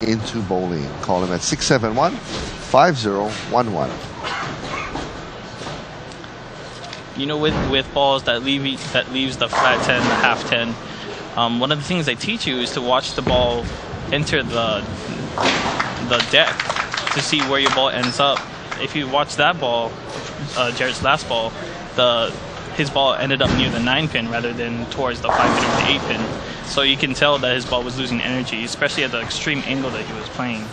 into bowling. Call him at 671-5011. You know, with balls that leaves the flat 10, the half 10, one of the things they teach you is to watch the ball enter the deck to see where your ball ends up. If you watch that ball, Jared's last ball, his ball ended up near the 9-pin rather than towards the 5-pin or the 8-pin. So you can tell that his ball was losing energy, especially at the extreme angle that he was playing.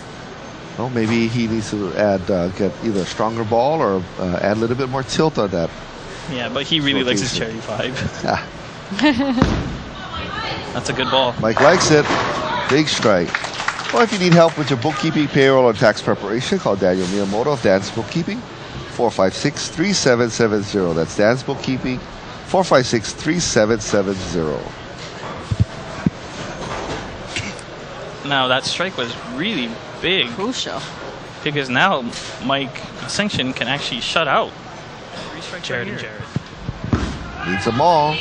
Well, maybe he needs to get either a stronger ball or add a little bit more tilt on that. Yeah, but he really likes his cherry 5. That's a good ball. Mike likes it. Big strike. Well, if you need help with your bookkeeping, payroll, or tax preparation, call Daniel Miyamoto of Dan's Bookkeeping, 456-3770. That's Dan's Bookkeeping, 456-3770. Now, that strike was really big. Crucial. Because now Mike Sanction can actually shut out Jared and Jared. Needs them all.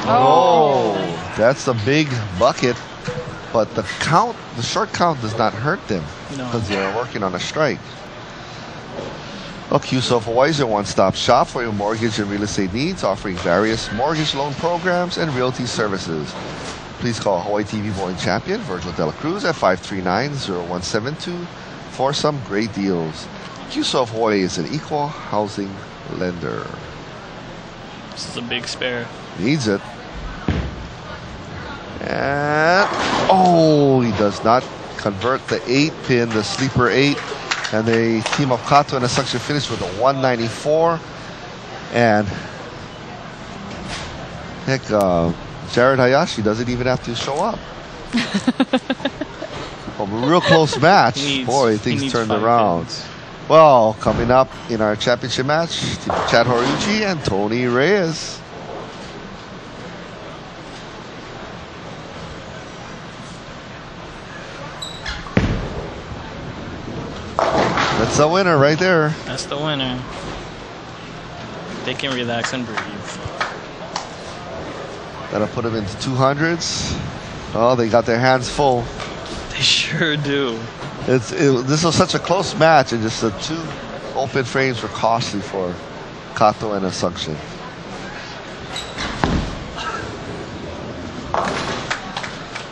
Oh, that's a big bucket. But the short count does not hurt them because they're working on a strike. QSO of Hawaii is your one-stop shop for your mortgage and real estate needs, offering various mortgage loan programs and realty services. Please call Hawaii TV Bowling Champion Virgil Dela Cruz at 539-0172 for some great deals. QSO of Hawaii is an equal housing lender. This is a big spare. Needs it. And he does not convert the 8-pin, the sleeper 8, and the team of Kato and Asuncion finished with a 194. And heck, Jared Hayashi doesn't even have to show up. A real close match. Boy, things turned around. Well, coming up in our championship match, Chad Horiuchi and Tony Reyes. That's the winner right there. That's the winner. They can relax and breathe. That'll put them into 200s. Oh, they got their hands full. They sure do. This was such a close match, and just the 2 open frames were costly for Kato and Asuncion.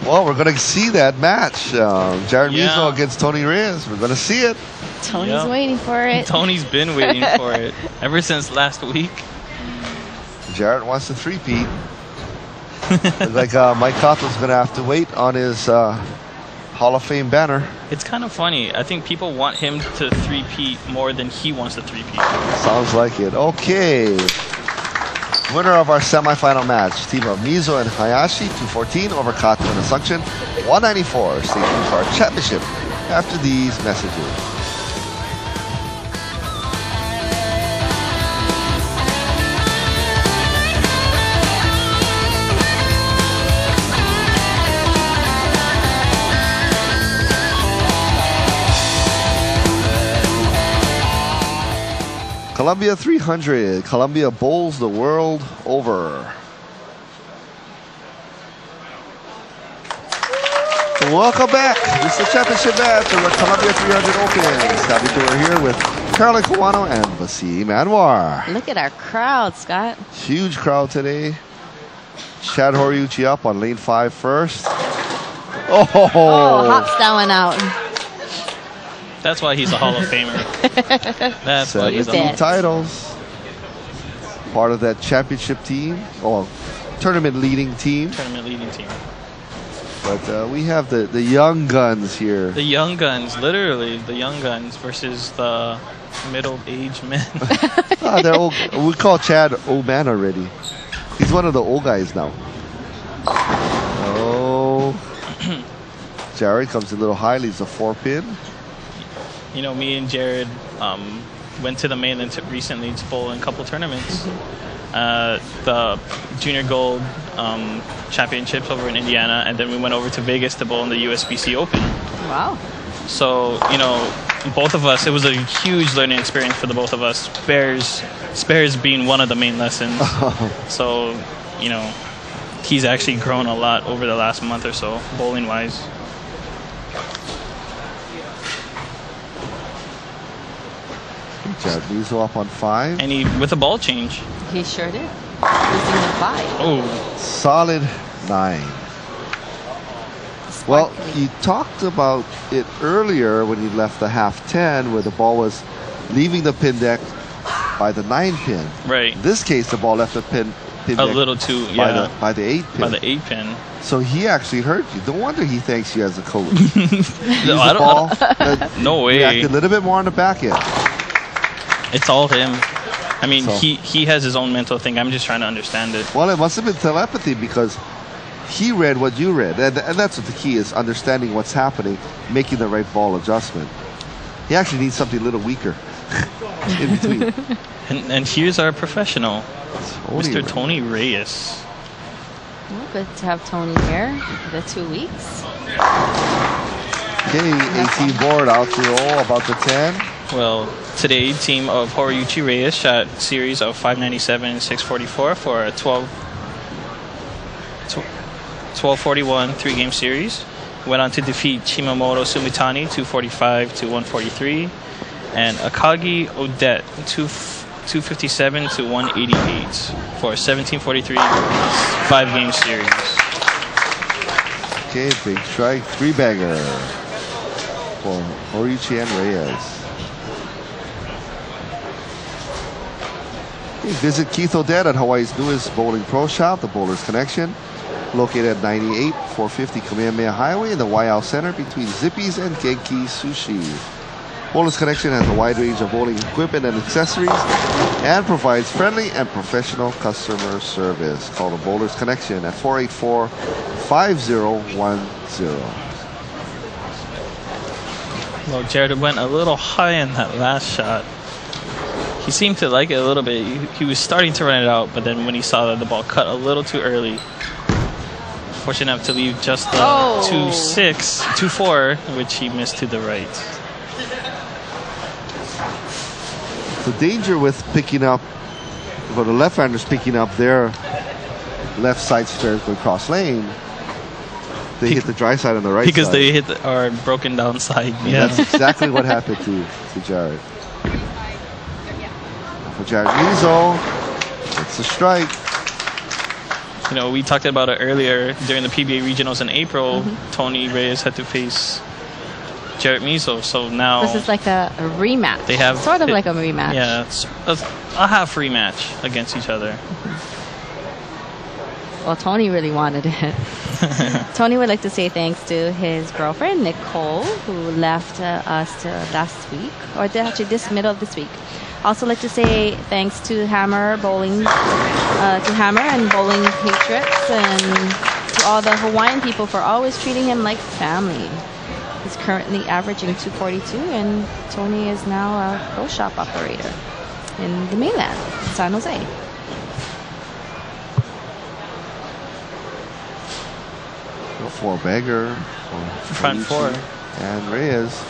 Well, we're going to see that match. Jared Mizo against Tony Reyes. We're going to see it. Tony's waiting for it. Tony's been waiting for it ever since last week. Jared wants to three-peat. Looks like Mike Kato's going to have to wait on his Hall of Fame banner. It's kind of funny. I think people want him to three-peat more than he wants to three-peat. Sounds like it. Okay. Winner of our semifinal match, team of Mizo and Hayashi, 214 over Kato and Asuncion, 194. Stay tuned for our championship after these messages. Columbia 300. Columbia bowls the world over. Welcome back. This is the championship match of the Columbia 300 Opens. Happy to be here with Caroline Kawano and Vasim Anwar. Look at our crowd, Scott. Huge crowd today. Chad Horiuchi up on lane 5 first. Oh, hops that one out. That's why he's a Hall of Famer. That's why he's a Hall of Famer. Titles. Part of that championship team, or tournament leading team. Tournament leading team. But we have the young guns here. The young guns, literally the young guns versus the middle-aged men. They're old. We call Chad old man already. He's one of the old guys now. Oh, Jared comes a little high, leaves a 4-pin. You know, me and Jared went to the mainland recently to bowl in a couple tournaments. The Junior Gold Championships over in Indiana, and then we went over to Vegas to bowl in the USBC Open. Wow. So, you know, both of us, it was a huge learning experience for the both of us. Spares being one of the main lessons. So, you know, he's actually grown a lot over the last month or so, bowling-wise. Jared Mizo up on 5. And he with a ball change. He sure did. Losing the 5. Oh, Solid 9. Well, you talked about it earlier when you left the half 10 where the ball was leaving the pin deck by the 9 pin. right. In this case, the ball left the pin A deck little too, by, yeah. by the 8 pin. By the 8 pin. So he actually hurt you. No wonder he thanks you as a coach. No, I don't, no way. Reacted a little bit more on the back end. It's all him. I mean, So- he has his own mental thing. I'm just trying to understand it. Well, it must have been telepathy because he read what you read. And that's what the key is, understanding what's happening, making the right ball adjustment. He actually needs something a little weaker in between. And here's our professional, Tony Mr. Reyes. Tony Reyes. Well, good to have Tony here for the 2 weeks. Okay, 18 board out to roll, about the 10. Well, today, team of Horiyuchi Reyes shot series of 597, 644 for a 1241 3-game series. Went on to defeat Chimamoto Sumitani 245 to 143, and Akagi Odette 257 to 188 for a 1743 5-game series. Okay, big strike, 3-bagger for Horiuchi and Reyes. Okay, visit Keith Odette at Hawaii's newest bowling pro shop, the Bowler's Connection, located at 98 450 Kamehameha Highway in the Waiau Center between Zippy's and Genki Sushi. Bowler's Connection has a wide range of bowling equipment and accessories and provides friendly and professional customer service. Call the Bowler's Connection at 484-5010. Well, Jared went a little high in that last shot. He seemed to like it a little bit. He was starting to run it out, but then when he saw that the ball cut a little too early, fortunate enough to leave just the 2-6, 2-4, which he missed to the right. The danger with picking up, for the left-handers picking up their left side spares going cross lane, they hit the dry side on the right Because side. they hit our broken down side. And Yeah. that's exactly what happened to Jared. For Jared Mizo, it's a strike. You know, we talked about it earlier during the PBA regionals in April. Tony Reyes had to face Jared Mizo, so now This is like a rematch. they have sort of like a rematch. Yeah, it's a half rematch against each other. Well, Tony really wanted it. Tony would like to say thanks to his girlfriend, Nicole, who left us last week, or actually this middle of this week. Also like to say thanks to Hammer Bowling, to Hammer and Bowling Patriots, and to all the Hawaiian people for always treating him like family. He's currently averaging 242, and Tony is now a pro shop operator in the mainland, San Jose. Four-bagger for Front four. And Reyes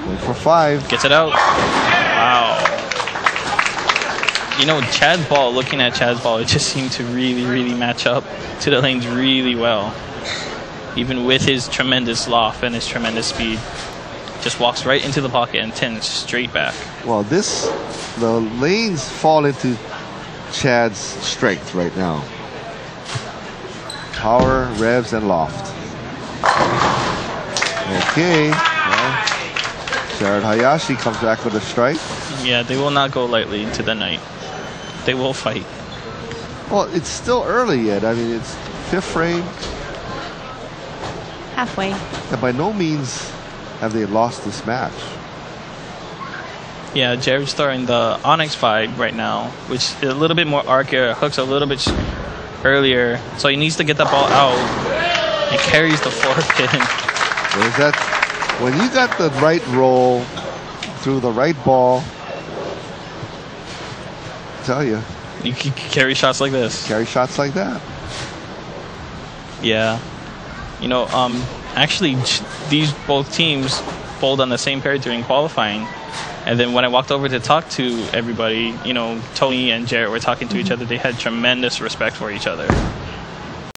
going for 5. Gets it out. Wow. You know, Chad's ball, looking at Chad's ball, it just seemed to really, really match up to the lanes really well. Even with his tremendous loft and his tremendous speed. Just walks right into the pocket and tends straight back. Well, the lanes fall into Chad's strength right now. Power, revs, and loft. Okay. Well, Jared Hayashi comes back with a strike. Yeah, they will not go lightly into the night. They will fight. Well, it's still early yet. I mean, it's 5th frame. Halfway. And by no means have they lost this match. Yeah, Jared's throwing the Onyx vibe right now, which is a little bit more arcier, hooks a little bit earlier, so he needs to get the ball out and carries the 4-pin. There's that. When you got the right roll through the right ball, I tell you, You can carry shots like this. carry shots like that. Yeah. You know, actually, these both teams bowled on the same pair during qualifying. And then when I walked over to talk to everybody, you know, Tony and Jarrett were talking to each other. They had tremendous respect for each other.